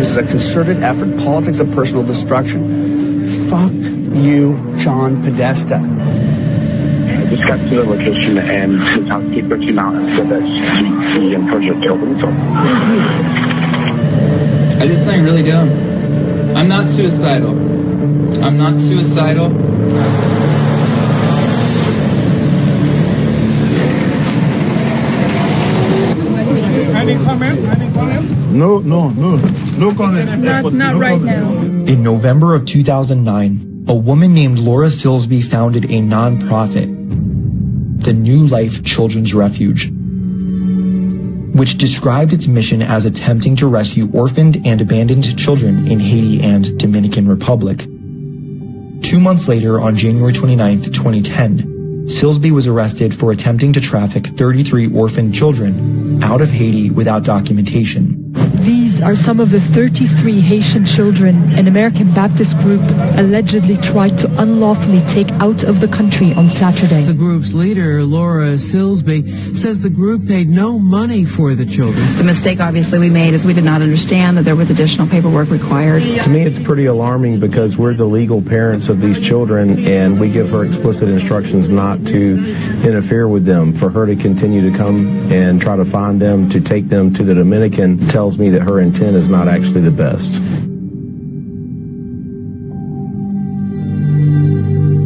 This is a concerted effort, politics of personal destruction. Fuck you, John Podesta. I just got to the location and his housekeeper came out and said that he unfortunately killed himself. I did something really dumb. I'm not suicidal. I'm not suicidal. Any comment? No comment. Not right now. In November of 2009, a woman named Laura Silsby founded a nonprofit, the New Life Children's Refuge, which described its mission as attempting to rescue orphaned and abandoned children in Haiti and Dominican Republic. 2 months later, on January 29, 2010, Silsby was arrested for attempting to traffic 33 orphaned children out of Haiti without documentation. These are some of the 33 Haitian children an American Baptist group allegedly tried to unlawfully take out of the country on Saturday. The group's leader, Laura Silsby, says the group paid no money for the children. The mistake obviously we made is we did not understand that there was additional paperwork required. To me, it's pretty alarming because we're the legal parents of these children and we give her explicit instructions not to interfere with them. For her to continue to come and try to find them, to take them to the Dominican, tells me that her intent is not actually the best.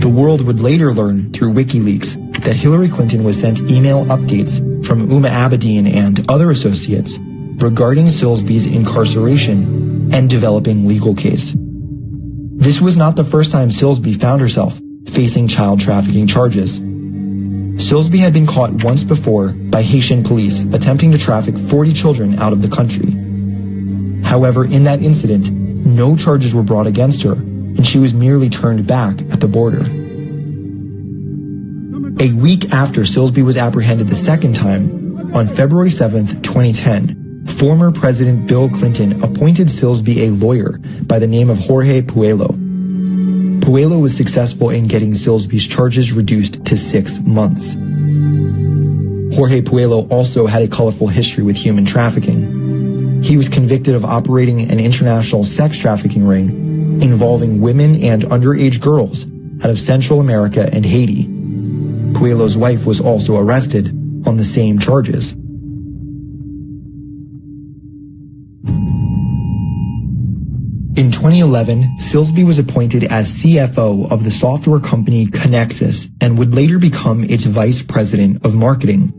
The world would later learn through WikiLeaks that Hillary Clinton was sent email updates from Uma Abedin and other associates regarding Silsby's incarceration and developing legal case. This was not the first time Silsby found herself facing child trafficking charges. Silsby had been caught once before by Haitian police attempting to traffic 40 children out of the country. However, in that incident, no charges were brought against her, and she was merely turned back at the border. A week after Silsby was apprehended the second time, on February 7th, 2010, former President Bill Clinton appointed Silsby a lawyer by the name of Jorge Puello. Puello was successful in getting Silsby's charges reduced to 6 months. Jorge Puello also had a colorful history with human trafficking. He was convicted of operating an international sex trafficking ring involving women and underage girls out of Central America and Haiti. Puello's wife was also arrested on the same charges. In 2011, Silsby was appointed as CFO of the software company Connexus and would later become its vice president of marketing.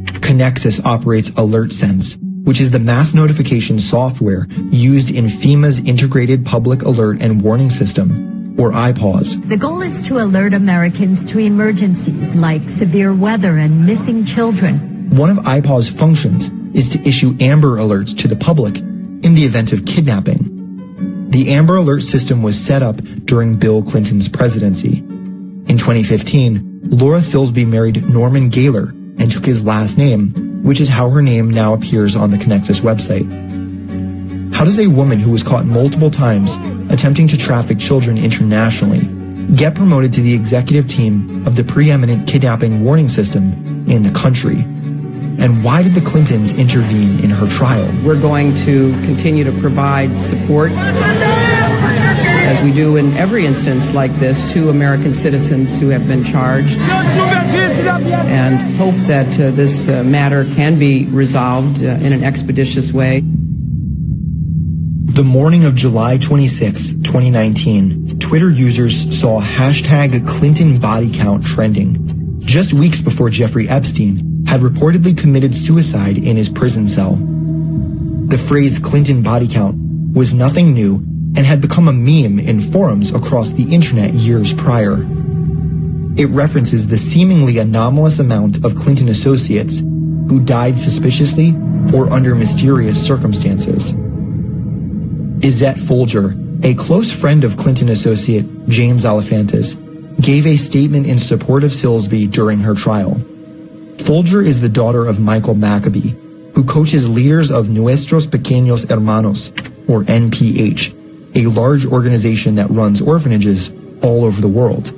Connexus operates AlertSense, which is the mass notification software used in FEMA's Integrated Public Alert and Warning System, or IPAWS. The goal is to alert Americans to emergencies like severe weather and missing children. One of IPAWS' functions is to issue Amber Alerts to the public in the event of kidnapping. The Amber Alert system was set up during Bill Clinton's presidency. In 2015, Laura Silsby married Norman Gaylor and took his last name, which is how her name now appears on the Connexus website. How does a woman who was caught multiple times attempting to traffic children internationally get promoted to the executive team of the preeminent kidnapping warning system in the country? And why did the Clintons intervene in her trial? We're going to continue to provide support, as we do in every instance like this, to American citizens who have been charged, and hope that this matter can be resolved in an expeditious way. The morning of July 26, 2019, Twitter users saw hashtag Clinton body count trending, just weeks before Jeffrey Epstein had reportedly committed suicide in his prison cell. The phrase Clinton body count was nothing new and had become a meme in forums across the internet years prior. It references the seemingly anomalous amount of Clinton associates who died suspiciously or under mysterious circumstances. Izette Folger, a close friend of Clinton associate James Alefantis, gave a statement in support of Silsby during her trial. Folger is the daughter of Michael Maccabee, who coaches leaders of Nuestros Pequeños Hermanos, or NPH, a large organization that runs orphanages all over the world.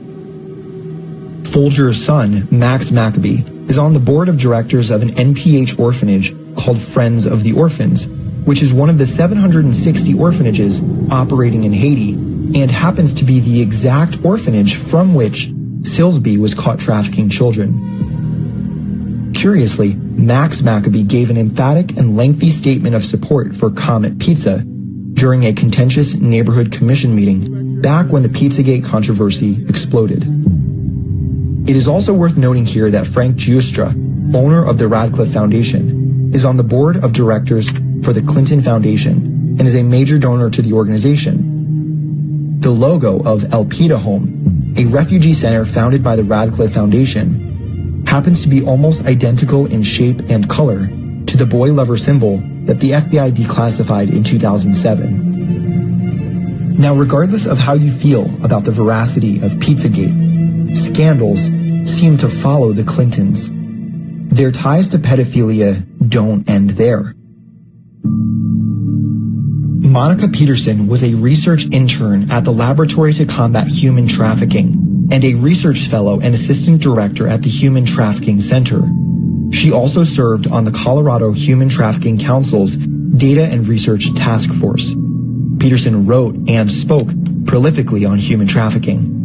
Folger's son, Max Maccabee, is on the board of directors of an NPH orphanage called Friends of the Orphans, which is one of the 760 orphanages operating in Haiti and happens to be the exact orphanage from which Silsby was caught trafficking children. Curiously, Max Maccabee gave an emphatic and lengthy statement of support for Comet Pizza during a contentious neighborhood commission meeting back when the Pizzagate controversy exploded. It is also worth noting here that Frank Giustra, owner of the Radcliffe Foundation, is on the board of directors for the Clinton Foundation and is a major donor to the organization. The logo of El Pita Home, a refugee center founded by the Radcliffe Foundation, happens to be almost identical in shape and color to the boy lover symbol that the FBI declassified in 2007. Now, regardless of how you feel about the veracity of Pizzagate, scandals seem to follow the Clintons. Their ties to pedophilia don't end there. Monica Peterson was a research intern at the Laboratory to Combat Human Trafficking and a research fellow and assistant director at the Human Trafficking Center. She also served on the Colorado Human Trafficking Council's Data and Research Task Force. Peterson wrote and spoke prolifically on human trafficking.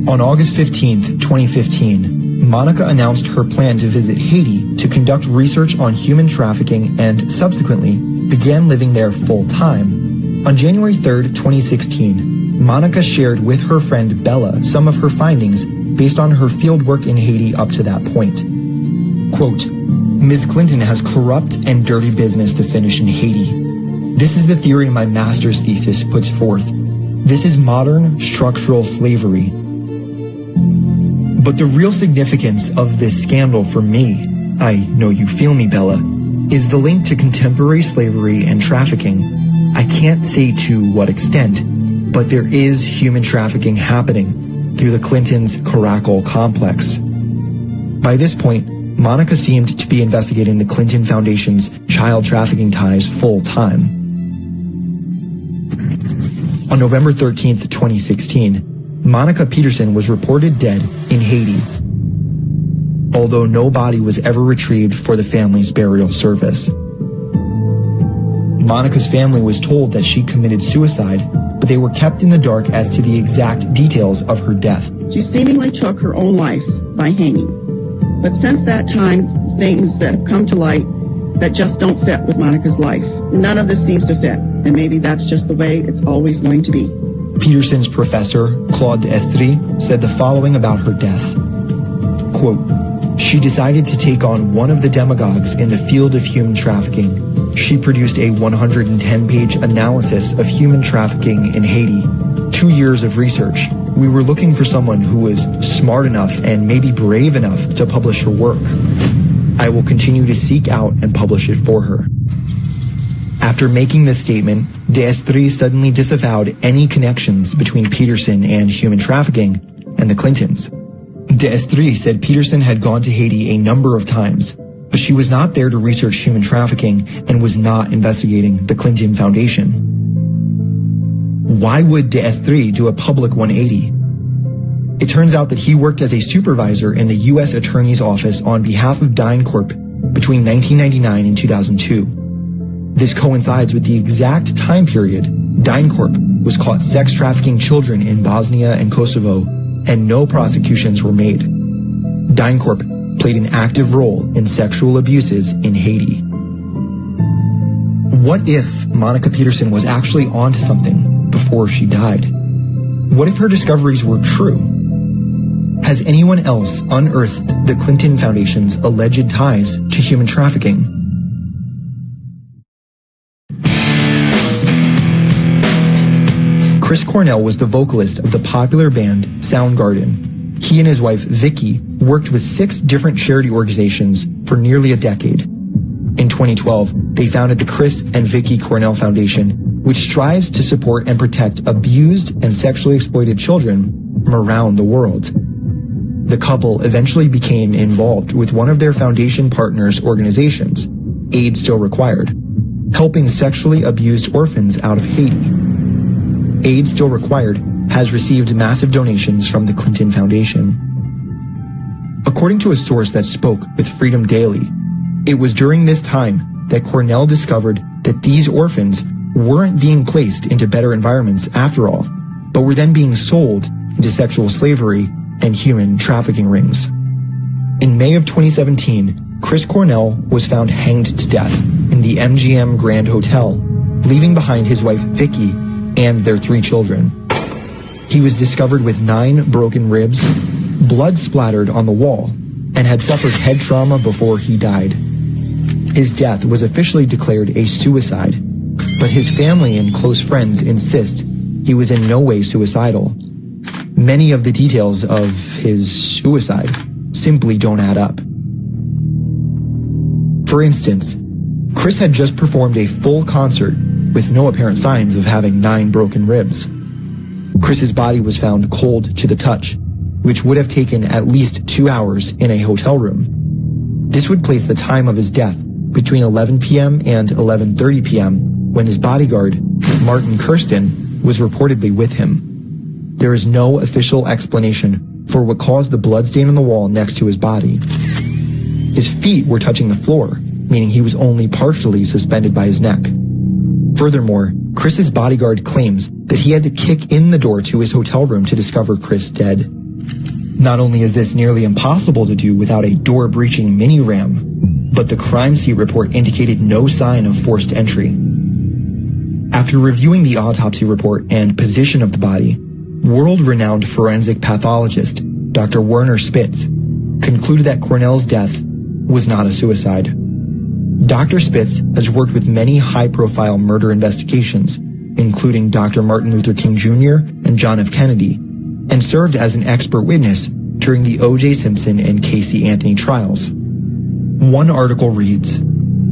On August 15, 2015, Monica announced her plan to visit Haiti to conduct research on human trafficking and subsequently began living there full-time. On January 3, 2016, Monica shared with her friend Bella some of her findings based on her fieldwork in Haiti up to that point. Quote, Ms. Clinton has corrupt and dirty business to finish in Haiti. This is the theory my master's thesis puts forth. This is modern structural slavery. But the real significance of this scandal for me, I know you feel me, Bella, is the link to contemporary slavery and trafficking. I can't say to what extent, but there is human trafficking happening through the Clintons' Caracal complex. By this point, Monica seemed to be investigating the Clinton Foundation's child trafficking ties full-time. On November 13th, 2016, Monica Peterson was reported dead in Haiti, although no body was ever retrieved for the family's burial service. Monica's family was told that she committed suicide, but they were kept in the dark as to the exact details of her death. She seemingly took her own life by hanging. But since that time, things that have come to light that just don't fit with Monica's life. None of this seems to fit, and maybe that's just the way it's always going to be. Peterson's professor, Claude D'Estrie, said the following about her death. Quote, she decided to take on one of the demagogues in the field of human trafficking. She produced a 110-page analysis of human trafficking in Haiti. 2 years of research. We were looking for someone who was smart enough and maybe brave enough to publish her work. I will continue to seek out and publish it for her. After making this statement, D'Estrie suddenly disavowed any connections between Peterson and human trafficking and the Clintons. D'Estrie said Peterson had gone to Haiti a number of times, but she was not there to research human trafficking and was not investigating the Clinton Foundation. Why would D'Estrie do a public 180? It turns out that he worked as a supervisor in the U.S. Attorney's Office on behalf of DynCorp between 1999 and 2002. This coincides with the exact time period DynCorp was caught sex trafficking children in Bosnia and Kosovo, and no prosecutions were made. DynCorp played an active role in sexual abuses in Haiti. What if Monica Peterson was actually onto something before she died? What if her discoveries were true? Has anyone else unearthed the Clinton Foundation's alleged ties to human trafficking? Chris Cornell was the vocalist of the popular band Soundgarden. He and his wife, Vicky, worked with 6 different charity organizations for nearly a decade. In 2012, they founded the Chris and Vicky Cornell Foundation, which strives to support and protect abused and sexually exploited children from around the world. The couple eventually became involved with one of their foundation partners' organizations, Aid Still Required, helping sexually abused orphans out of Haiti. Aid Still Required has received massive donations from the Clinton Foundation. According to a source that spoke with Freedom Daily, it was during this time that Cornell discovered that these orphans weren't being placed into better environments after all, but were then being sold into sexual slavery and human trafficking rings. In May of 2017, Chris Cornell was found hanged to death in the MGM Grand Hotel, leaving behind his wife Vicky and their 3 children. He was discovered with 9 broken ribs, blood splattered on the wall, and had suffered head trauma before he died. His death was officially declared a suicide, but his family and close friends insist he was in no way suicidal. Many of the details of his suicide simply don't add up. For instance, Chris had just performed a full concert with no apparent signs of having 9 broken ribs. Chris's body was found cold to the touch, which would have taken at least 2 hours in a hotel room. This would place the time of his death between 11 p.m. and 11:30 p.m. when his bodyguard, Martin Kirsten, was reportedly with him. There is no official explanation for what caused the bloodstain on the wall next to his body. His feet were touching the floor, meaning he was only partially suspended by his neck. Furthermore, Chris's bodyguard claims that he had to kick in the door to his hotel room to discover Chris dead. Not only is this nearly impossible to do without a door-breaching mini-ram, but the crime scene report indicated no sign of forced entry. After reviewing the autopsy report and position of the body, world-renowned forensic pathologist Dr. Werner Spitz concluded that Cornell's death was not a suicide. Dr. Spitz has worked with many high-profile murder investigations, including Dr. Martin Luther King Jr. and John F. Kennedy, and served as an expert witness during the O.J. Simpson and Casey Anthony trials. One article reads,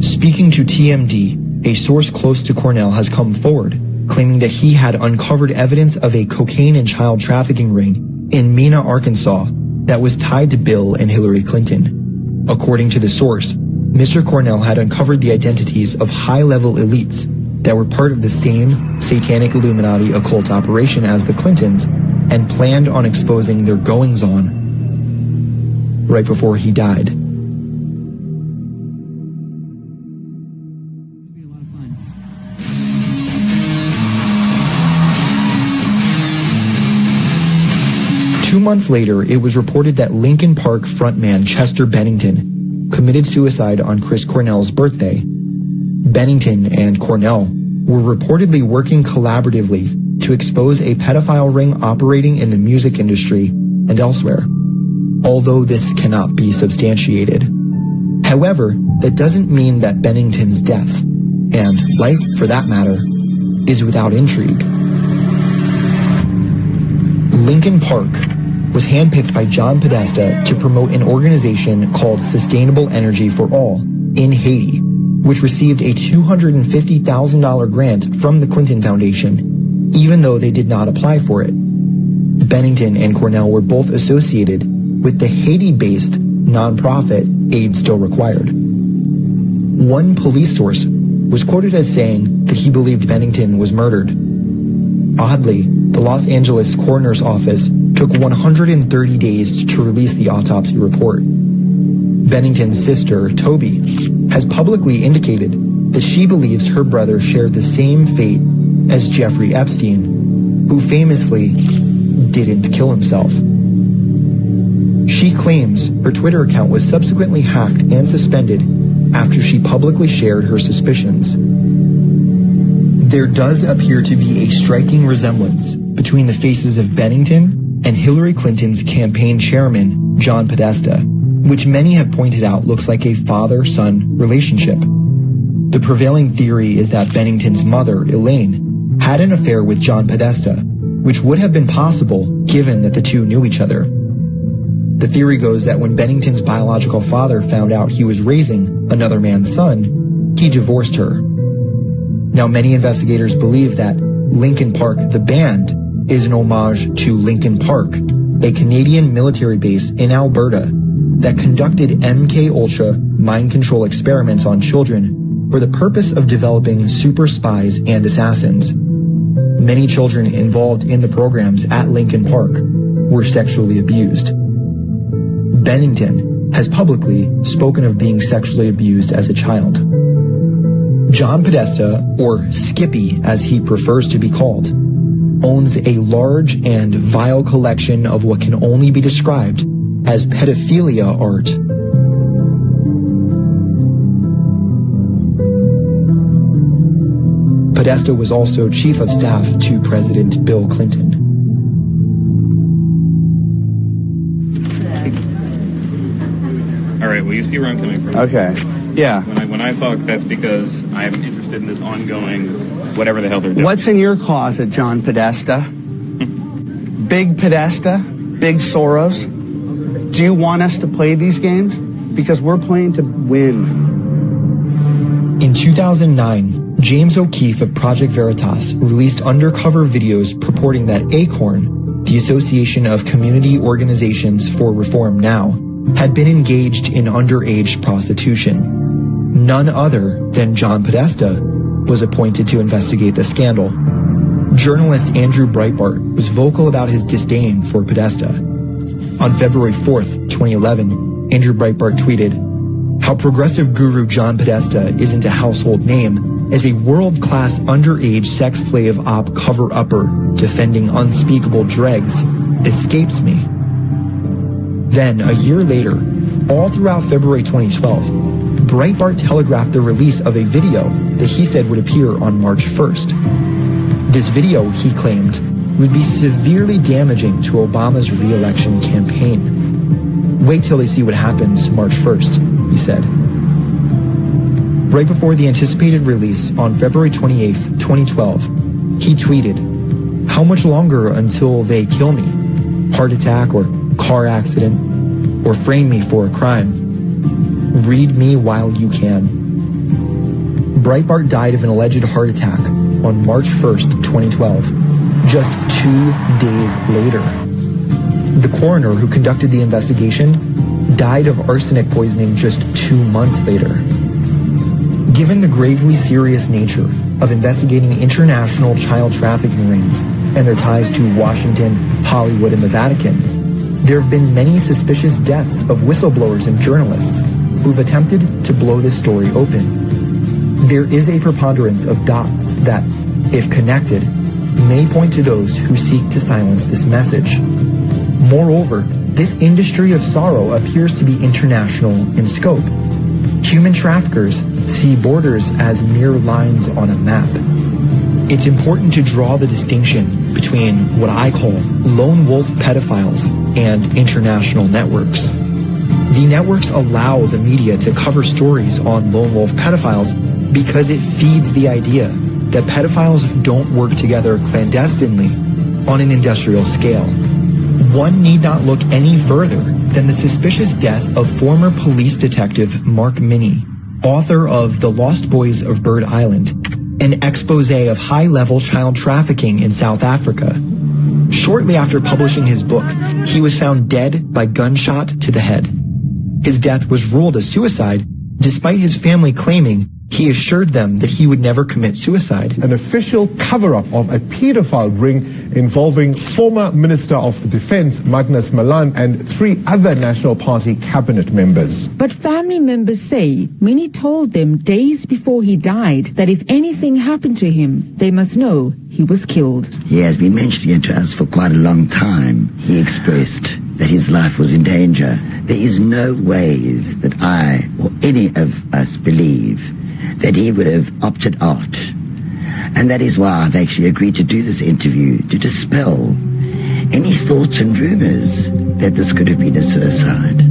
"Speaking to TMD, a source close to Cornell has come forward, claiming that he had uncovered evidence of a cocaine and child trafficking ring in Mena, Arkansas, that was tied to Bill and Hillary Clinton. According to the source, Mr. Cornell had uncovered the identities of high-level elites that were part of the same satanic Illuminati occult operation as the Clintons and planned on exposing their goings-on right before he died." Two months later, it was reported that Linkin Park frontman Chester Bennington committed suicide on Chris Cornell's birthday. Bennington and Cornell were reportedly working collaboratively to expose a pedophile ring operating in the music industry and elsewhere, although this cannot be substantiated. However, that doesn't mean that Bennington's death, and life for that matter, is without intrigue. Linkin Park was handpicked by John Podesta to promote an organization called Sustainable Energy for All in Haiti, which received a $250,000 grant from the Clinton Foundation, even though they did not apply for it. Bennington and Cornell were both associated with the Haiti-based nonprofit Aid Still Required. One police source was quoted as saying that he believed Bennington was murdered. Oddly, the Los Angeles coroner's office took 130 days to release the autopsy report. Bennington's sister, Toby, has publicly indicated that she believes her brother shared the same fate as Jeffrey Epstein, who famously didn't kill himself. She claims her Twitter account was subsequently hacked and suspended after she publicly shared her suspicions. There does appear to be a striking resemblance between the faces of Bennington and Hillary Clinton's campaign chairman, John Podesta, which many have pointed out looks like a father-son relationship. The prevailing theory is that Bennington's mother, Elaine, had an affair with John Podesta, which would have been possible given that the two knew each other. The theory goes that when Bennington's biological father found out he was raising another man's son, he divorced her. Now, many investigators believe that Linkin Park, the band, is an homage to Linkin Park, a Canadian military base in Alberta that conducted MK-Ultra mind control experiments on children for the purpose of developing super spies and assassins. Many children involved in the programs at Linkin Park were sexually abused. Bennington has publicly spoken of being sexually abused as a child. John Podesta, or Skippy as he prefers to be called, owns a large and vile collection of what can only be described as pedophilia art. Podesta was also chief of staff to President Bill Clinton. All right, well, you see where I'm coming from. Okay. Yeah. When I talk, that's because I'm interested in this ongoing whatever the hell they're doing. What's in your closet, John Podesta? Big Podesta? Big Soros? Do you want us to play these games? Because we're playing to win. In 2009, James O'Keefe of Project Veritas released undercover videos purporting that ACORN, the Association of Community Organizations for Reform Now, had been engaged in underage prostitution. None other than John Podesta was appointed to investigate the scandal. Journalist Andrew Breitbart was vocal about his disdain for Podesta. On February 4th, 2011, Andrew Breitbart tweeted, "How progressive guru John Podesta isn't a household name as a world-class underage sex slave op cover-upper defending unspeakable dregs escapes me." Then, a year later, all throughout February 2012, Breitbart telegraphed the release of a video that he said would appear on March 1st. This video, he claimed, would be severely damaging to Obama's re-election campaign. "Wait till they see what happens March 1st, he said. Right before the anticipated release on February 28th, 2012, he tweeted, "How much longer until they kill me? Heart attack or car accident, or frame me for a crime? Read me while you can." Breitbart died of an alleged heart attack on March 1st, 2012, just 2 days later. The coroner who conducted the investigation died of arsenic poisoning just 2 months later. Given the gravely serious nature of investigating international child trafficking rings and their ties to Washington, Hollywood, and the Vatican, there have been many suspicious deaths of whistleblowers and journalists who've attempted to blow this story open. There is a preponderance of dots that, if connected, may point to those who seek to silence this message. Moreover, this industry of sorrow appears to be international in scope. Human traffickers see borders as mere lines on a map. It's important to draw the distinction between what I call lone wolf pedophiles and international networks. The networks allow the media to cover stories on lone wolf pedophiles because it feeds the idea that pedophiles don't work together clandestinely on an industrial scale. One need not look any further than the suspicious death of former police detective Mark Minnie, author of The Lost Boys of Bird Island, an expose of high-level child trafficking in South Africa. Shortly after publishing his book, he was found dead by gunshot to the head. His death was ruled as suicide, despite his family claiming he assured them that he would never commit suicide. An official cover-up of a pedophile ring involving former Minister of Defense Magnus Malan and 3 other National Party cabinet members. But family members say Minnie told them days before he died that if anything happened to him, they must know he was killed. He has been mentioning it to us for quite a long time. He expressed that his life was in danger. There is no ways that I or any of us believe that he would have opted out. And that is why I've actually agreed to do this interview, to dispel any thoughts and rumors that this could have been a suicide.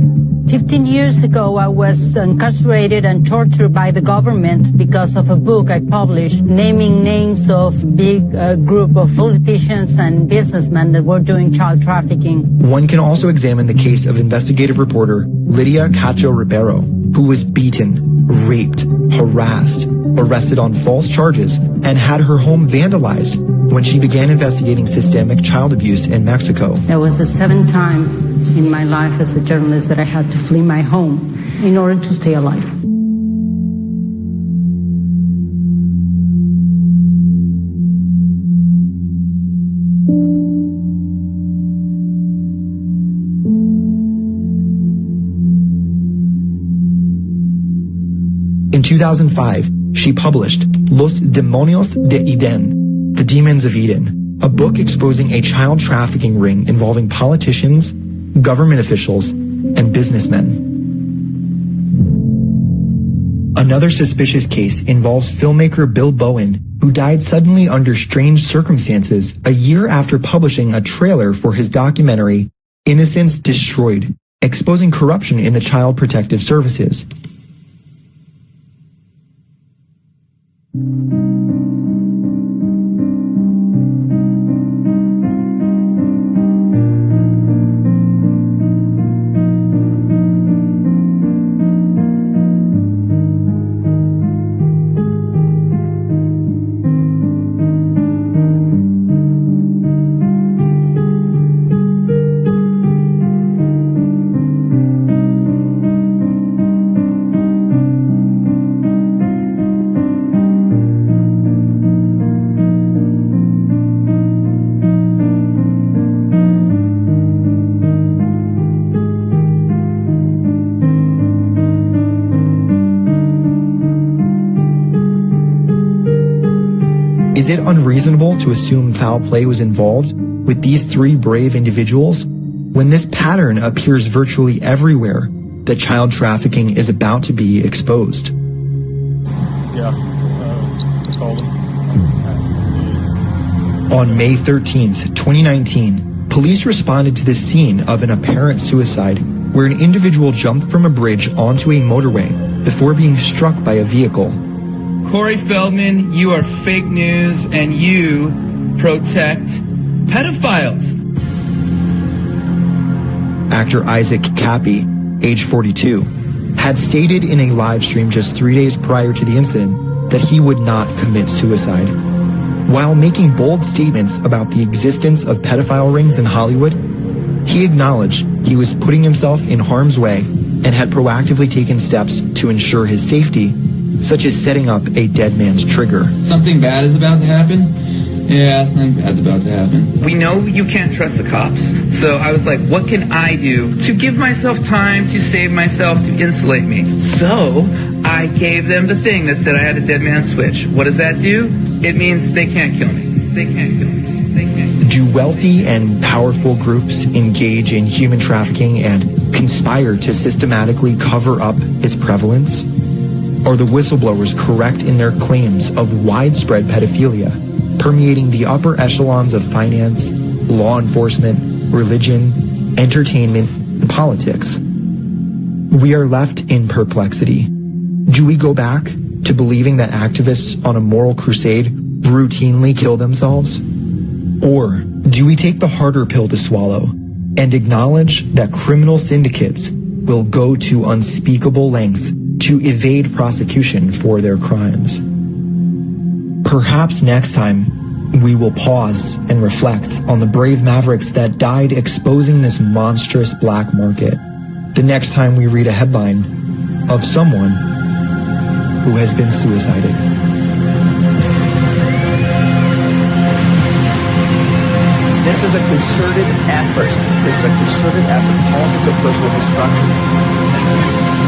15 years ago, I was incarcerated and tortured by the government because of a book I published naming names of big group of politicians and businessmen that were doing child trafficking. One can also examine the case of investigative reporter Lydia Cacho Ribeiro, who was beaten, raped, harassed, arrested on false charges, and had her home vandalized when she began investigating systemic child abuse in Mexico. That was the 7th time in my life as a journalist that I had to flee my home in order to stay alive. In 2005, she published Los Demonios de Eden, The Demons of Eden, a book exposing a child trafficking ring involving politicians, government officials, and businessmen. Another suspicious case involves filmmaker Bill Bowen, who died suddenly under strange circumstances a year after publishing a trailer for his documentary Innocence Destroyed, exposing corruption in the Child Protective Services. Is it unreasonable to assume foul play was involved with these three brave individuals when this pattern appears virtually everywhere that child trafficking is about to be exposed? On May 13th, 2019, police responded to the scene of an apparent suicide where an individual jumped from a bridge onto a motorway before being struck by a vehicle. Corey Feldman, you are fake news and you protect pedophiles. Actor Isaac Cappy, age 42, had stated in a live stream just 3 days prior to the incident that he would not commit suicide. While making bold statements about the existence of pedophile rings in Hollywood, he acknowledged he was putting himself in harm's way and had proactively taken steps to ensure his safety, such as setting up a dead man's trigger. Something bad is about to happen? Yeah, something bad's about to happen. We know you can't trust the cops, so I was like, what can I do to give myself time to save myself, to insulate me? So I gave them the thing that said I had a dead man switch. What does that do? It means they can't kill me. They can't kill me. They can't. Do wealthy and powerful groups engage in human trafficking and conspire to systematically cover up its prevalence? Are the whistleblowers correct in their claims of widespread pedophilia, permeating the upper echelons of finance, law enforcement, religion, entertainment, and politics? We are left in perplexity. Do we go back to believing that activists on a moral crusade routinely kill themselves? Or do we take the harder pill to swallow and acknowledge that criminal syndicates will go to unspeakable lengths to evade prosecution for their crimes? Perhaps next time we will pause and reflect on the brave mavericks that died exposing this monstrous black market. The next time we read a headline of someone who has been suicided. This is a concerted effort. This is a concerted effort. Politics of personal destruction.